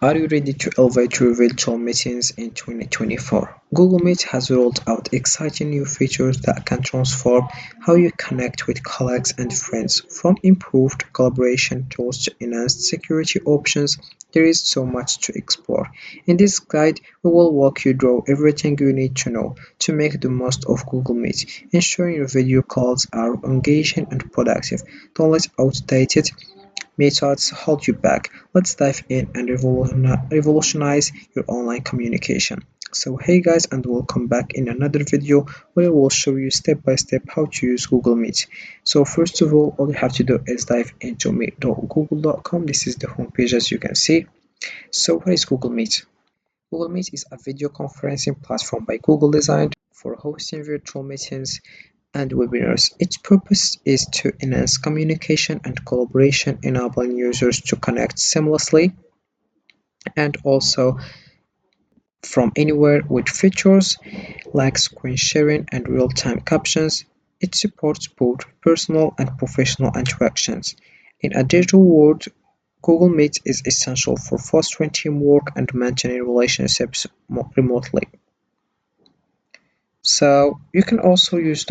Are you ready to elevate your virtual meetings in 2024? Google Meet has rolled out exciting new features that can transform how you connect with colleagues and friends. From improved collaboration tools to enhanced security options, there is so much to explore. In this guide, we will walk you through everything you need to know to make the most of Google Meet, ensuring your video calls are engaging and productive. Don't let outdated methods hold you back. Let's dive in and revolutionize your online communication. So hey guys, and welcome back in another video where I will show you step by step how to use Google Meet. So first of all you have to do is dive into meet.google.com. This is the homepage as you can see. So what is Google Meet? Google Meet is a video conferencing platform by Google designed for hosting virtual meetings and webinars. Its purpose is to enhance communication and collaboration, enabling users to connect seamlessly and also from anywhere with features like screen sharing and real-time captions. It supports both personal and professional interactions. In a digital world, Google Meet is essential for fostering teamwork and maintaining relationships remotely. So you can also use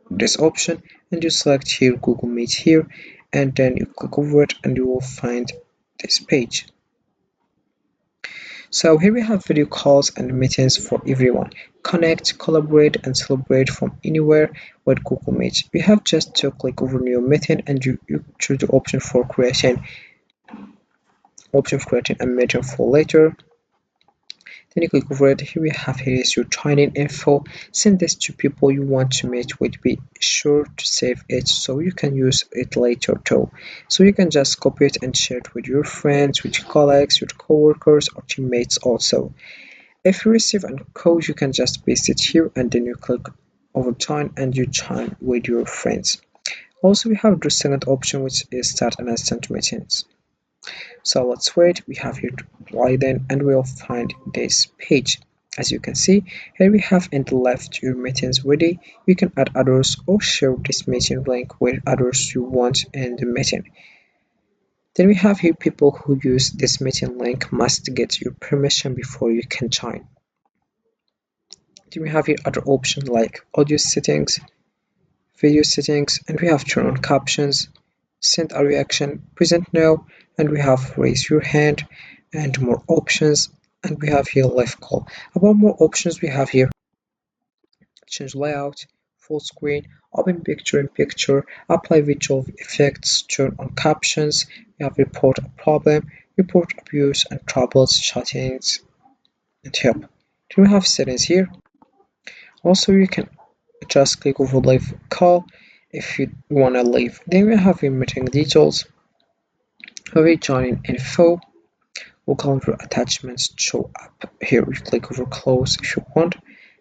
this option and you select here Google Meet here, and then you click over it and you will find this page. So here we have video calls and meetings for everyone. Connect, collaborate and celebrate from anywhere with Google Meet. You have just to click over new meeting and you choose the option for creating a meeting for later. Then you click over it. Here we have here is your joining info. Send this to people you want to meet with. Be sure to save it so you can use it later too. So you can just copy it and share it with your friends, with your colleagues, with coworkers or teammates also. If you receive a code, you can just paste it here and then you click over join and you join with your friends. Also, we have the second option, which is start an instant meetings. So let's wait, we have here widen and we'll find this page. As you can see, here we have in the left your meetings ready. You can add others or share this meeting link with others you want in the meeting. Then we have here people who use this meeting link must get your permission before you can join. Then we have here other options like audio settings, video settings, and we have turn on captions, send a reaction, present now, and we have raise your hand and more options, and we have here live call. About more options we have here change layout, full screen, open picture in picture, apply visual effects, turn on captions, we have report a problem, report abuse and troubleshooting and help. Then we have settings here. Also you can just click over live call if you want to leave. Then we have your meeting details, we join info, we'll calendar attachments show up here. You click over close if you want,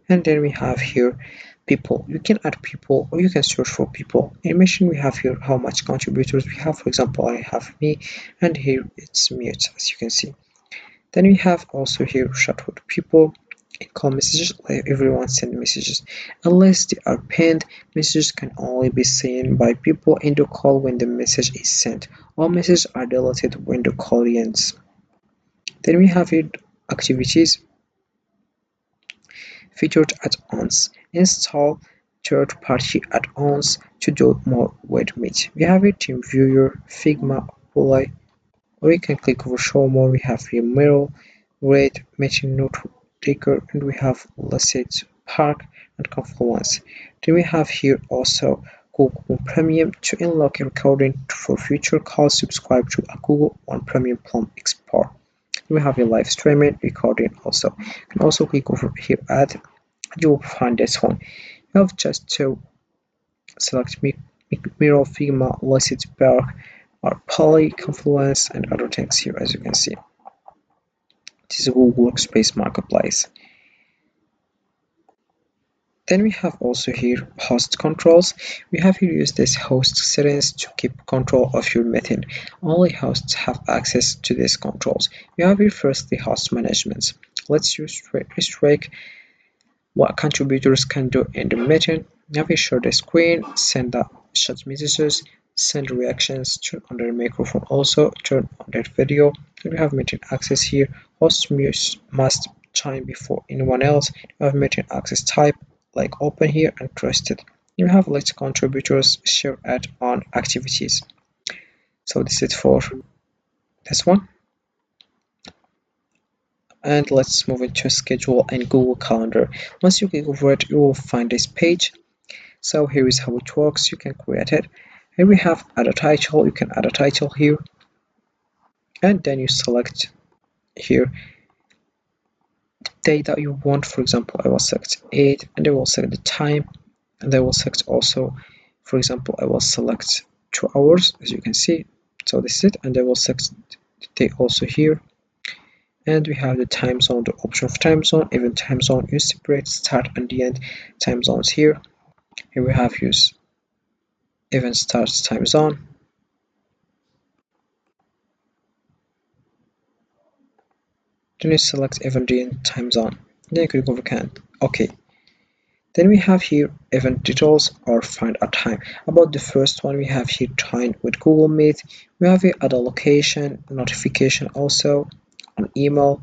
and then we have here people. You can add people or you can search for people. In mission we have here how much contributors we have. For example, I have me, and here it's mute as you can see. Then we have also here chat with people. In call messages, let everyone send messages. Unless they are pinned, messages can only be seen by people in the call when the message is sent. All messages are deleted when the call ends. Then we have here activities, featured add-ons. Install third-party add-ons to do more with Meet. We have a team viewer, Figma, Apply, or you can click over show more. We have here Miro, Red, Meeting Note Taker, and we have Lucid, Park, and Confluence. Then we have here also Google Premium. To unlock a recording for future calls, subscribe to a Google One Premium Plan Export. We have a live streaming recording also. You can also click over here add, you will find this one. You have just to select Miro, Figma, Lucid, Park, or Poly, Confluence, and other things here as you can see. This is Google Workspace Marketplace. Then we have also here host controls. We have here used this host settings to keep control of your meeting. Only hosts have access to these controls. We have here first the host management. Let's restrict what contributors can do in the meeting. Now we share the screen, send the chat messages, send reactions, turn on their microphone, also turn on their video. And we have meeting access here. Hosts must chime before anyone else. We have meeting access type like open here and trusted. You have let contributors share add-on activities. So this is for this one. And let's move into schedule and Google Calendar. Once you click over it, you will find this page. So here is how it works. You can create it. Here we have add a title. You can add a title here, and then you select here day that you want. For example, I will select 8, and I will select the time, and I will select also, for example, I will select 2 hours, as you can see. So this is it, and I will select the day also here. And we have the time zone, the option of time zone, even time zone. You separate start and the end time zones here. Here we have use event starts time zone. Then you select event the end time zone. Then you click over can. Okay. Then we have here event details or find a time. About the first one, we have here time with Google Meet. We have here add a location, notification also, an email,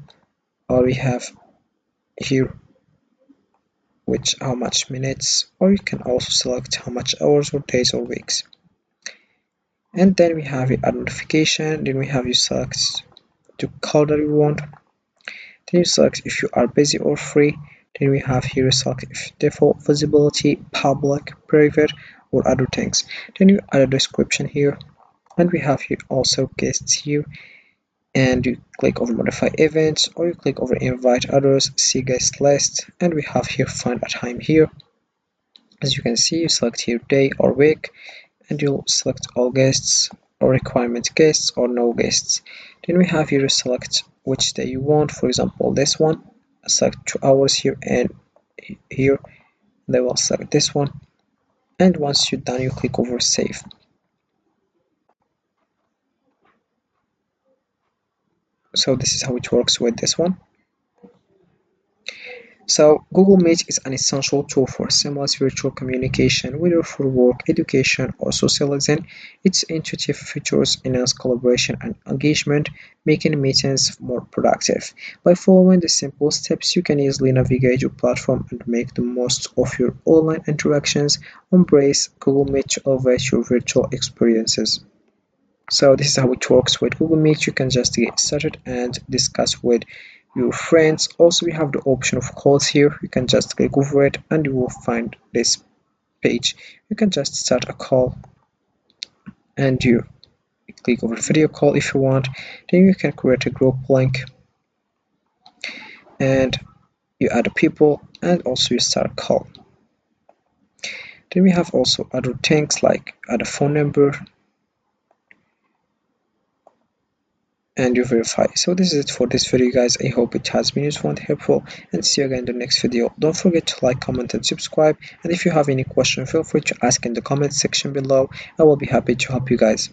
or we have here which how much minutes, or you can also select how much hours or days or weeks. And then we have a notification. Then we have you select the call that you want. Then you select if you are busy or free. Then we have here select if default visibility, public, private, or other things. Then you add a description here, and we have here also guests here, and you click over modify events, or you click over invite others, see guest list, and we have here find a time here. As you can see, you select here day or week, and you'll select all guests or requirement guests or no guests. Then we have here to select which day you want. For example, this one, select 2 hours here and here. They will select this one, and once you're done, you click over save. So this is how it works with this one. So Google Meet is an essential tool for seamless virtual communication, whether for work, education, or socializing. Its intuitive features enhance collaboration and engagement, making meetings more productive. By following the simple steps, you can easily navigate your platform and make the most of your online interactions. Embrace Google Meet to elevate your virtual experiences. So this is how it works with Google Meet. You can just get started and discuss with your friends. Also, we have the option of calls here. You can just click over it and you will find this page. You can just start a call and you click over video call if you want. Then you can create a group link and you add people, and also you start a call. Then we have also other things like add a phone number and you verify. So this is it for this video, guys. I hope it has been useful and helpful, and see you again in the next video. Don't forget to like, comment, and subscribe, and if you have any question, feel free to ask in the comment section below. I will be happy to help you guys.